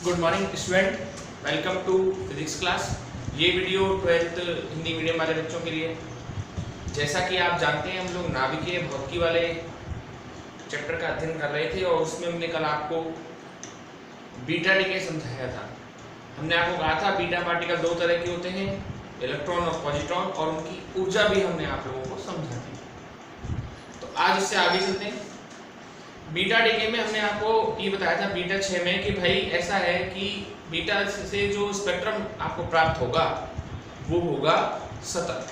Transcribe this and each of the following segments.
Good morning student, welcome to physics class. ये video 12th Hindi medium वाले बच्चों के लिए। जैसा कि आप जानते हैं, हम लोग नाभिकीय भौतिकी वाले चैप्टर का अध्ययन कर रहे थे और उसमें हमने कल आपको बीटा डीके समझाया था। हमने आपको कहा था बीटा पार्टिकल दो तरह के होते हैं, इलेक्ट्रॉन और पॉजिट्रॉन, और उनकी ऊर्जा भी हमने आप लोगों को समझा दी। तो आज इससे आगे चलते हैं। बीटा डीके में हमने आपको ये बताया था बीटा 6 में कि भाई ऐसा है कि बीटा से जो स्पेक्ट्रम आपको प्राप्त होगा वो होगा सतत,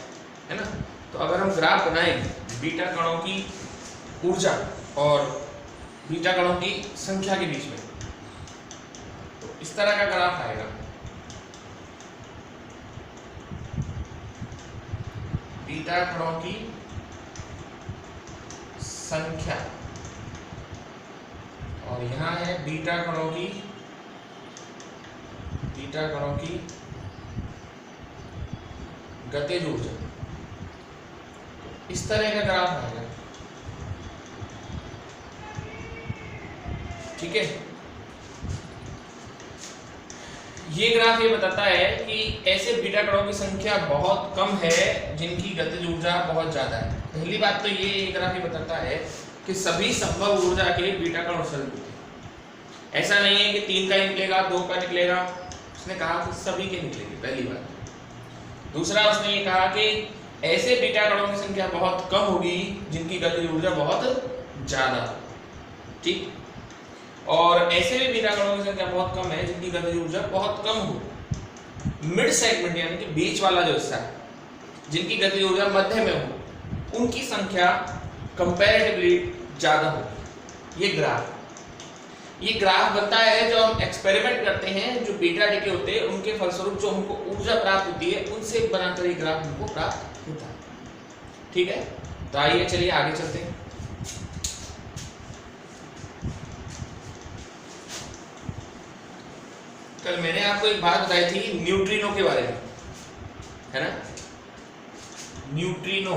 है ना। तो अगर हम ग्राफ बनाएं बीटा कणों की ऊर्जा और बीटा कणों की संख्या के बीच में, तो इस तरह का ग्राफ आएगा। बीटा कणों की संख्या और यहाँ है बीटा कणों की गतिज ऊर्जा। इस तरह का ग्राफ आएगा, ठीक है। ये ग्राफ ये बताता है कि ऐसे बीटा कणों की संख्या बहुत कम है जिनकी गतिज ऊर्जा बहुत ज्यादा है। पहली बात तो ये ग्राफ ये बताता है कि सभी संभव ऊर्जा के बीटा कण उत्सर्जित होते हैं। ऐसा नहीं है कि 3 का निकलेगा, 2 का निकलेगा। उसने कहा कि सभी के निकलेंगे, पहली बात। दूसरा उसने ये कहा कि ऐसे बीटा कणों की संख्या बहुत कम होगी जिनकी गतिज ऊर्जा बहुत ज्यादा हो, ठीक। और ऐसे भी बीटा कणों की संख्या बहुत कम है जिनकी गतिज ऊर्जा बहुत कम हो। मिड सेगमेंट यानी कि बीच वाला जो हिस्सा है, जिनकी गतिज ऊर्जा मध्य में हो, उनकी संख्या कंपैरेटिवली ज्यादा होगी। ये ग्राफ बनता है जो हम एक्सपेरिमेंट करते हैं, जो बीटा डीके होते हैं उनके फलस्वरूप जो हमको ऊर्जा प्राप्त होती है उनसे बनाकर ये ग्राफ हमको प्राप्त होता है, ठीक है। तो आइए चलिए आगे चलते हैं। कल मैंने आपको एक बात बताई थी न्यूट्रिनो के बारे में, है ना। न्यूट्रिनो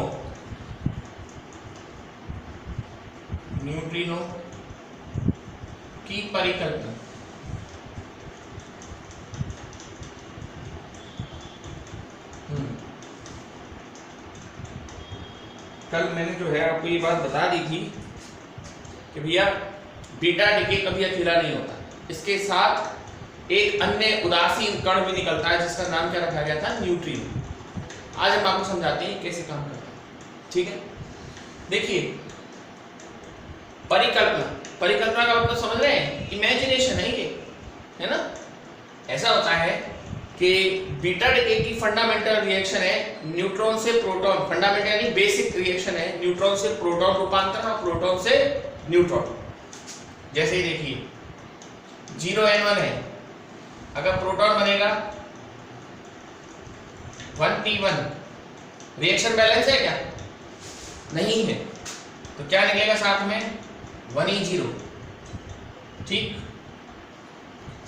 की परिकल्पना। कल मैंने जो है आपको ये बात बता दी थी कि भैया बीटा डीके कभी अकेला नहीं होता, इसके साथ एक अन्य उदासीन कण भी निकलता है जिसका नाम क्या रखा गया था, न्यूट्रिनो। आज हम आपको समझाते हैं कैसे काम करता है, ठीक है। देखिए परिकल्पना का मतलब समझ रहे हैं, इमेजिनेशन है ये, है ना। ऐसा होता है कि बीटा डीके की फंडामेंटल रिएक्शन है न्यूट्रॉन से प्रोटॉन, फंडामेंटल यानी बेसिक रिएक्शन है न्यूट्रॉन से प्रोटॉन रूपांतरण और प्रोटॉन से न्यूट्रॉन। जैसे ही देखिए 0n1 है, अगर प्रोटॉन बनेगा 1p1, रिएक्शन बैलेंस है क्या, नहीं है, तो क्या निकलेगा साथ में 1e0, ठीक।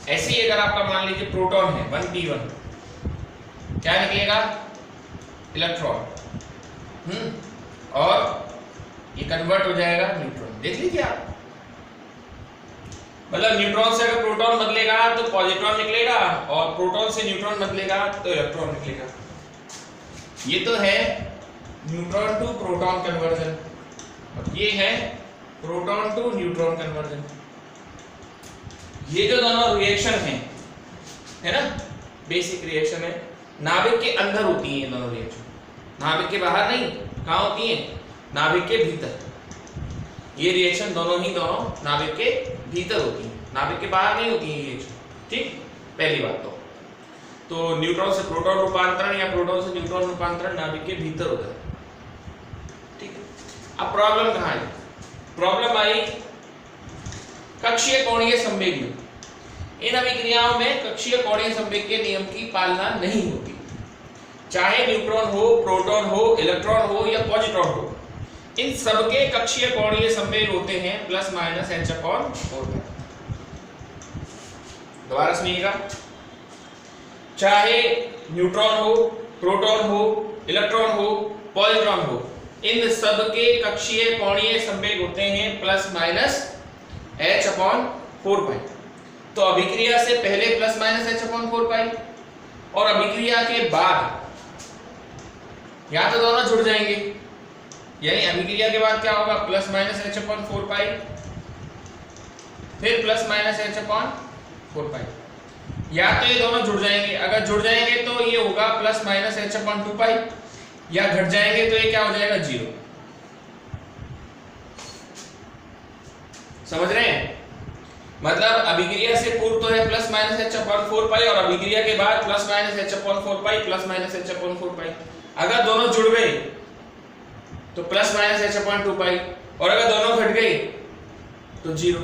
ऐसे ही अगर आपका मान लीजिए प्रोटॉन है 1p1, क्या निकलेगा, इलेक्ट्रॉन, और ये कन्वर्ट हो जाएगा न्यूट्रॉन। देख लीजिए आप, मतलब न्यूट्रॉन से अगर प्रोटॉन बदलेगा तो पॉजिट्रॉन निकलेगा, और प्रोटॉन से न्यूट्रॉन बदलेगा तो इलेक्ट्रॉन निकलेगा। ये तो है न्यूट्रॉन टू प्रोटॉन कन्वर्जन, और ये है प्रोटॉन टू न्यूट्रॉन कन्वर्जन। ये जो दोनों रिएक्शन है ना, बेसिक रिएक्शन है, नाभिक के अंदर होती है ये दोनों रिएक्शन, नाभिक के बाहर नहीं। कहाँ होती है, नाभिक के भीतर। ये रिएक्शन दोनों नाभिक के भीतर होती है, नाभिक के बाहर नहीं होती है ये रिएक्शन, ठीक। पहली बात तो न्यूट्रॉन से प्रोटॉन रूपांतरण या प्रोटॉन से न्यूट्रॉन रूपांतरण नाभिक के भीतर होता है, ठीक है। अब प्रॉब्लम कहाँ है, प्रॉब्लम आई कक्षीय कोणीय संवेग में। इन अभिक्रियाओं में कक्षीय कोणीय संवेग के नियम की पालना नहीं होती, चाहे न्यूट्रॉन हो, प्रोटॉन हो, इलेक्ट्रॉन हो या पॉजिट्रॉन हो, इन सबके कक्षीय कोणीय संवेग होते हैं ±h/4। दोबारा सुनिएगा, चाहे न्यूट्रॉन हो, प्रोटॉन हो, इलेक्ट्रॉन हो, पॉजिट्रॉन हो, इन सबके कक्षीय कोणीय संवेग होते हैं ±h/4। तो अभिक्रिया से पहले प्लस माइनस h/4 पाई और अभिक्रिया के बाद या तो दोनों जुड़ जाएंगे, यानी अभिक्रिया के बाद क्या होगा, प्लस माइनस h/4 पाई फिर प्लस माइनस h/4 पाई, या तो ये दोनों जुड़ जाएंगे, अगर जुड़ जाएंगे तो ये होगा प्लस माइनस h/2 पाई, या घट जाएंगे तो ये क्या हो जाएगा, 0। समझ रहे हैं? मतलब अभिक्रिया से पूर्व तो है प्लस माइनस h/4 पाई और अभिक्रिया के बाद plus minus h/4 pi plus minus h/4 पाई। अगर दोनों जुड़ गए तो प्लस माइनस h/2 पाई और अगर दोनों घट गए तो 0।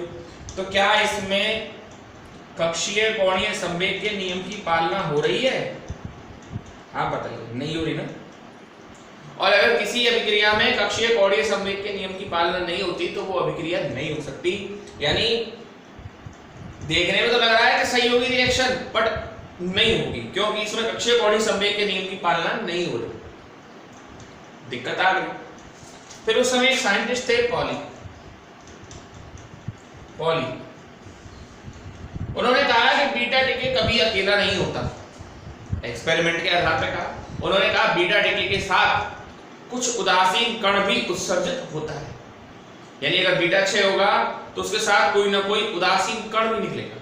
तो क्या इसमें कक्षीय कोणीय संवेग के नियम की पालना हो रही है? आप बताइए, नहीं हो रही ना। और अगर किसी अभिक्रिया में कक्षीय कोणीय संवेग के नियम की पालना नहीं होती तो वो अभिक्रिया नहीं हो सकती। यानी देखने में तो लग रहा है कि सही होगी रिएक्शन, बट नहीं होगी, क्योंकि इसमें कक्षीय कोणीय संवेग के नियम की पालना नहीं हो रही। दिक्कत आ गई। फिर उस समय एक साइंटिस्ट थे पॉली, उन्होंने कहा कि बीटा डीके कभी अकेला नहीं होता। एक्सपेरिमेंट के आधार पर कहा, उन्होंने कहा बीटा डीके के साथ कुछ उदासीन कण भी उत्सर्जित होता है। यानी अगर बीटा क्षय होगा तो उसके साथ कोई ना कोई उदासीन कण भी निकलेगा।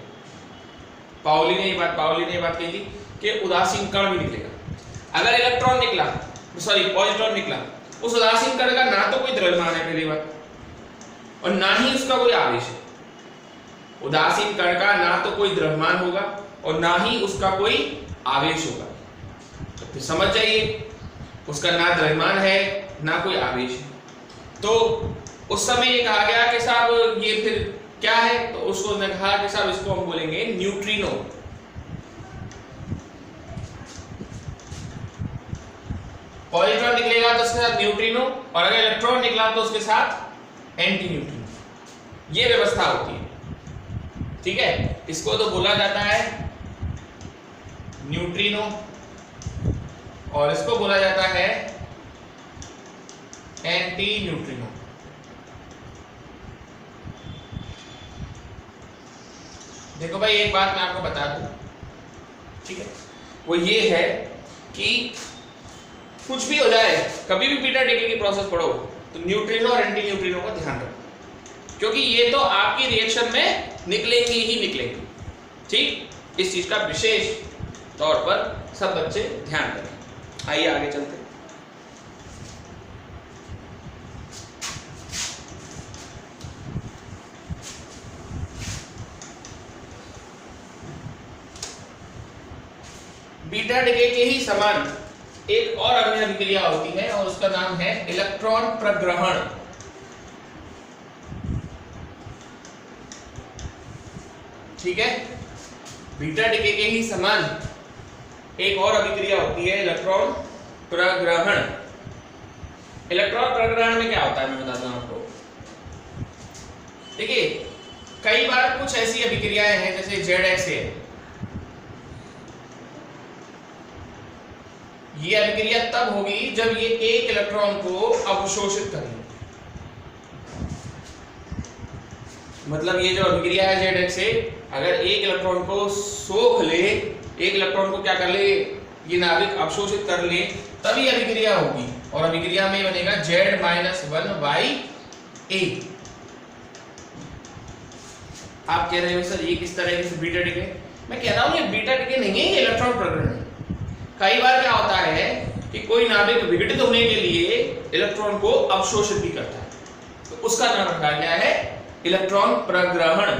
पाउली ने ये बात कही थी कि उदासीन कण भी निकलेगा। अगर इलेक्ट्रॉन निकला, सॉरी पॉजिट्रॉन निकला, उस उदासीन कण का ना तो कोई द्रव्यमान है पहली बात, और ना ही उसका कोई आवेश है। उदासीन कण का ना तो कोई द्रव्यमान होगा और ना ही उसका कोई आवेश होगा। तो फिर समझ जाइए, उसका ना द्रव्यमान है ना कोई आवेश है। तो उस समय ये कहा गया कि साहब ये फिर क्या है, तो उसको ने कहा कि साहब इसको हम बोलेंगे न्यूट्रिनो। पॉजिट्रॉन निकलेगा तो उसके साथ न्यूट्रिनो, और अगर इलेक्ट्रॉन निकला तो उसके साथ एंटी न्यूट्रिनो। ये व्यवस्था होती है, ठीक है। इसको तो बोला जाता है न्यूट्रिनो और इसको बोला जाता है एंटी न्यूट्रिनो। देखो भाई, एक बात मैं आपको बता दूं, ठीक है, वो ये है कि कुछ भी हो जाए, कभी भी बीटा डीके की प्रोसेस पढ़ो तो न्यूट्रिनो और एंटी न्यूट्रिनो का ध्यान रखो, क्योंकि ये तो आपकी रिएक्शन में निकलेंगे ही निकलेंगे। ठीक, इस चीज का विशेष तौर पर सब बच्चे ध्यान रखें। आइए आगे चलते हैं। बीटा डीके के ही समान एक और अन्य अभिक्रिया होती है और उसका नाम है इलेक्ट्रॉन प्रग्रहण। ठीक है, बीटा डीके के ही समान एक और अभिक्रिया होती है इलेक्ट्रॉन प्रग्रहण। इलेक्ट्रॉन प्रग्रहण में क्या होता है मैं बताता हूं आपको। देखिए, कई बार कुछ ऐसी अभिक्रियाएं हैं जैसे ZX है, ये अभिक्रिया तब होगी जब ये एक इलेक्ट्रॉन को अवशोषित करेगी। मतलब ये जो अभिक्रिया है ZX से, अगर एक इलेक्ट्रॉन को सोख ले, एक इलेक्ट्रॉन को क्या कर ले, ये नाभिक अवशोषित कर ले, तभी अभिक्रिया होगी। और अभिक्रिया में बनेगा Z-1/A। आप कह रहे हो सर ये किस तरह से बीटा डीके? मैं कह रहा हूं ये बीटा डीके नहीं है, ये इलेक्ट्रॉन प्रग्रहण है। कई बार क्या होता है कि कोई नाभिक विघटित होने के लिए इलेक्ट्रॉन को अवशोषित भी करता है, तो उसका नाम रखा गया है इलेक्ट्रॉन प्रग्रहण।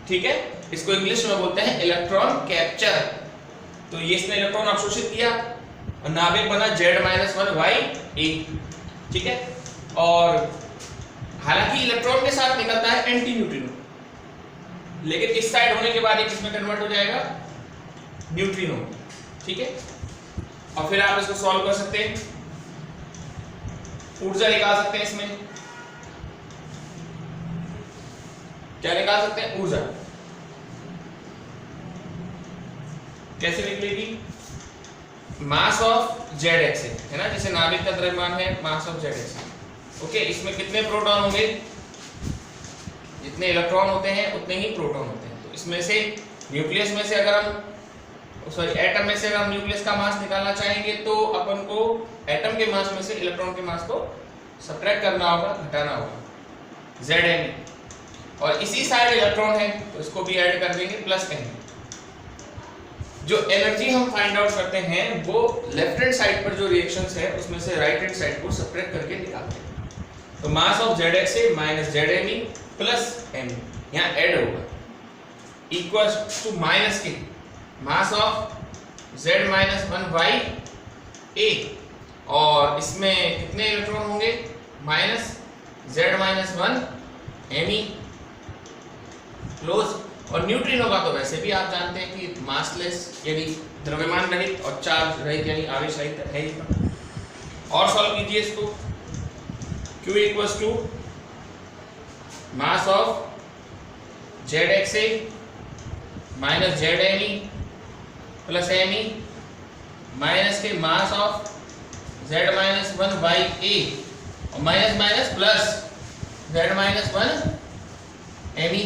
ठीक है, इसको इंग्लिश में बोलते हैं इलेक्ट्रॉन कैप्चर। तो ये इसने इलेक्ट्रॉन अवशोषित किया और नाभिक बना Z-1/A। ठीक है, और हालांकि इलेक्ट्रॉन के साथ निकलता है एंटी न्यूट्रिनो, लेकिन इस साइड होने के बाद ये किसमें कन्वर्ट हो जाएगा, न्यूट्रिनो। ठीक है, और फिर आप इसको सॉल्व कर सकते हैं, ऊर्जा निकाल सकते हैं। इसमें क्या निकाल सकते हैं, ऊर्जा। कैसे निकलेगी, मास ऑफ ZX है ना, जैसे नाभिक का द्रव्यमान है मास ऑफ ZX। ओके, इसमें कितने प्रोटॉन होंगे, जितने इलेक्ट्रॉन होते हैं उतने ही प्रोटॉन होते हैं। तो इसमें से न्यूक्लियस में से अगर हम सॉरी एटम में से अगर हम न्यूक्लियस का मास निकालना चाहेंगे तो अपन को एटम के मास में से इलेक्ट्रॉन के मास को सब्ट्रैक्ट करना होगा, घटाना होगा, Zn। और इसी साइड इलेक्ट्रॉन है तो इसको भी ऐड कर देंगे प्लस n। जो एनर्जी हम फाइंड आउट करते हैं वो लेफ्ट हैंड साइड पर जो रिएक्शंस है उसमें से राइट हैंड साइड को सब्ट्रैक्ट करके निकालते हैं। तो मास of ZXA minus ZME plus m यहाँ ऐड होगा इक्वल्स टू माइनस के mass of Z minus 1/A और इसमें कितने इलेक्ट्रॉन होंगे minus Z minus 1 Me close. और न्यूट्रिनो का तो वैसे भी आप जानते हैं कि मासलेस यानी द्रव्यमान रहित और चार्ज रहित यानी आवेश रहित है ही। और सॉल्व कीजिए इसको। Q equals to mass of ZXA minus ZME plus Me minus के mass of Z minus 1/A और minus minus plus Z minus 1 Me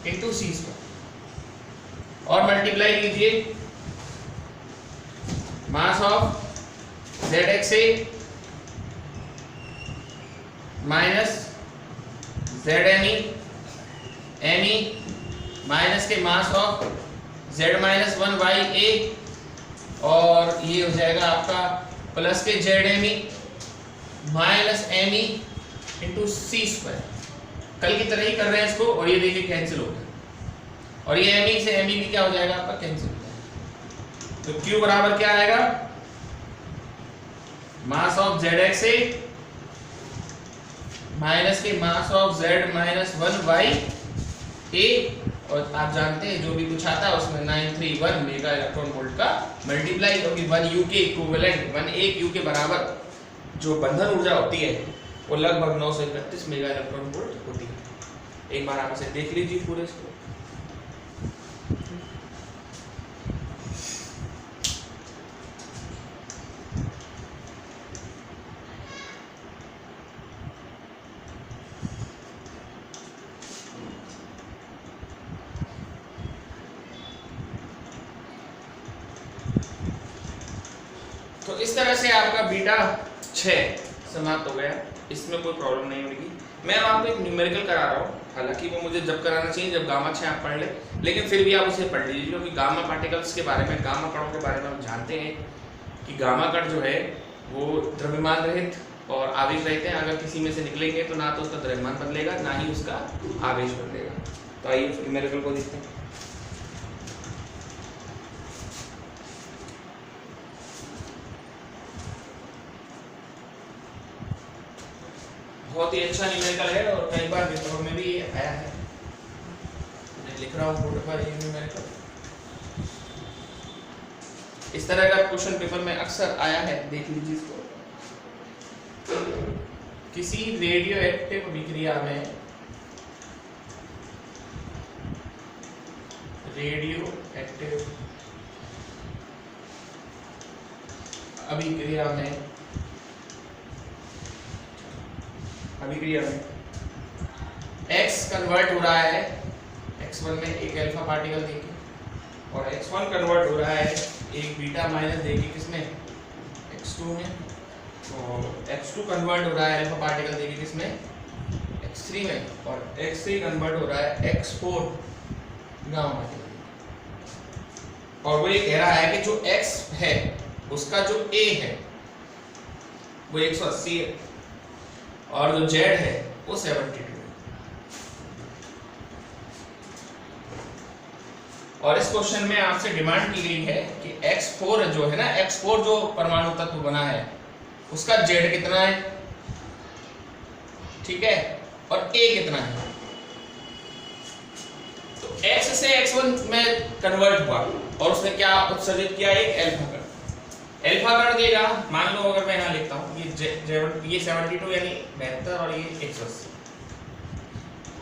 into C square और मल्टीप्लाई कीजिए mass of ZXA minus ZME Me minus के mass of Z minus 1/A और ये हो जाएगा आपका प्लस के ZME minus Me into C square. कल की तरह ही कर रहे हैं इसको और ये देखिए कैंसिल हो गया और ये Me से Me भी क्या हो जाएगा आपका कैंसिल हो जाएगा। तो Q बराबर क्या आएगा मास ऑफ ZXA माइनस के mass of Z minus 1/A और आप जानते हैं जो भी कुछ आता है उसमें 931 मेगा इलेक्ट्रॉन वोल्ट का मल्टीप्लाई क्योंकि 1 U के इक्विवेलेंट 1 U के बराबर जो बंधन ऊर्जा होती है वो लगभग 931 मेगा इलेक्ट्रॉन वोल्ट होती है। एक बार आप इसे देख लीजिए पूरे इसको। तो इस तरह से आपका बीटा 6 समाप्त हो गया। इसमें कोई प्रॉब्लम नहीं होगी। मैं आपको एक न्यूमेरिकल करा रहा हूँ, हालांकि वो मुझे जब कराना चाहिए जब गामा 6 आप पढ़ ले, लेकिन फिर भी आप उसे पढ़ लीजिए क्योंकि गामा पार्टिकल्स के बारे में, गामा कणों के बारे में हम जानते हैं कि गामा कण जो है वो द्रव्यमान रहित और आवेश रहित है। अगर किसी में से निकलेंगे तो ना तो उसका द्रव्यमान बदलेगा ना ही उसका आवेश बदलेगा। तो आइए उस न्यूमेरिकल को देखते हैं। बहुत ही अच्छा न्यूमेरिकल है और कई बार पेपर में भी आया है। मैं लिख रहा हूँ बोर्ड पर ये न्यूमेरिकल। इस तरह का क्वेश्चन पेपर में अक्सर आया है, देख लीजिए इसको। किसी रेडियो एक्टिव अभिक्रिया में X कन्वर्ट हो रहा है X1 में एक अल्फा पार्टिकल देके और X1 कन्वर्ट हो रहा है एक बीटा माइनस देके किसमें X2 में, और X2 कन्वर्ट हो रहा है अल्फा पार्टिकल देके किसमें X3 में, और X3 कन्वर्ट हो रहा है X4 गामा पार्टिकल। और वो ये कह रहा है कि जो X है उसका जो A है वो 180 है और जो Z है वो 72 है। और इस क्वेश्चन में आपसे डिमांड की गई है कि X4 जो है ना, X4 जो परमाणु तत्व बना है उसका Z कितना है, ठीक है, और A कितना है। तो X से X1 में कन्वर्ट हुआ और उसने क्या उत्सर्जित किया, एक अल्फा कण। अल्फा कण देगा, मान लो अगर मैं यहाँ लिखता हूँ ये 72 यानी 72 और ये 180।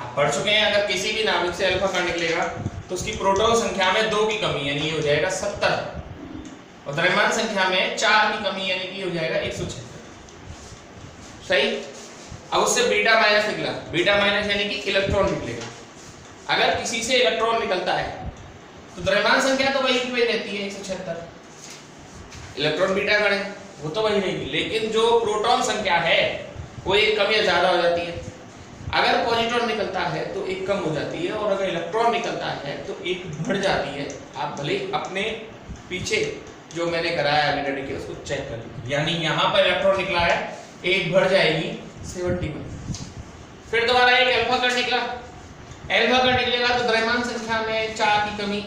आप पढ़ चुके हैं अगर किसी भी नाभिक से अल्फा कण निकलेगा तो उसकी प्रोटॉन संख्या में 2 की कमी यानी ये हो जाएगा 70 और द्रव्यमान संख्या में 4 की कमी यानी कि हो जाएगा 176। सही। अब उससे बीटा माइनस निकला, बीटा माइनस यानी कि इलेक्ट्रॉन निकलेगा। अगर किसी से इलेक्ट्रॉन निकलता है तो द्रव्यमान संख्या तो वही की वही रहती है 176, इलेक्ट्रॉन बीटा कण है वो तो वही रहेगी, लेकिन जो प्रोटॉन संख्या है वो एक कम या ज्यादा हो जाती है। अगर पॉजिट्रॉन निकलता है तो एक कम हो जाती है, और अगर इलेक्ट्रॉन निकलता है तो एक बढ़ जाती है। आप भले अपने पीछे जो मैंने कराया अभी डैडी के उसको चेक कर लीजिए, यानी यहाँ पर इलेक्ट्रॉन निकला है, एक बढ़ जाएगी 71। फिर दोबारा एक अल्फा कण निकला, अल्फा कण निकलेगा तो द्रव्यमान संख्या में 4 की कमी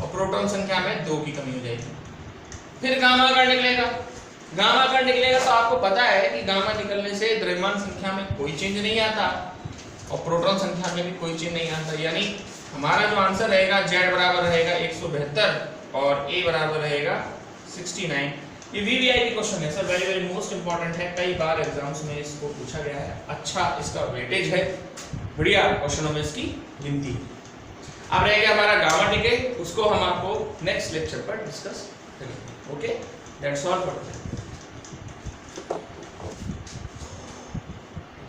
और प्रोटॉन संख्या में 2 की कमी हो जाएगी। फिर गामा कण निकलेगा, गामा कण निकलेगा तो आपको पता है कि गामा निकलने से द्रव्यमान संख्या में कोई चेंज नहीं आता और प्रोटॉन संख्या में भी कोई चेंज नहीं आता, यानी हमारा जो आंसर रहेगा Z बराबर रहेगा 172 और A बराबर रहेगा 69। ये वीवीआईपी क्वेश्चन है sir, very very most important है, कई बार एग्जाम्स में इसको पूछा गया है, अच्छा इसका वेटेज है, बढ़िया क्वेश्चनों में इसकी गिनती है। अब रह गया हमारा गामा डी के, उसको हम आपको नेक्स्ट लेक्चर पर डिस्कस करेंगे। Okay, that's all for today.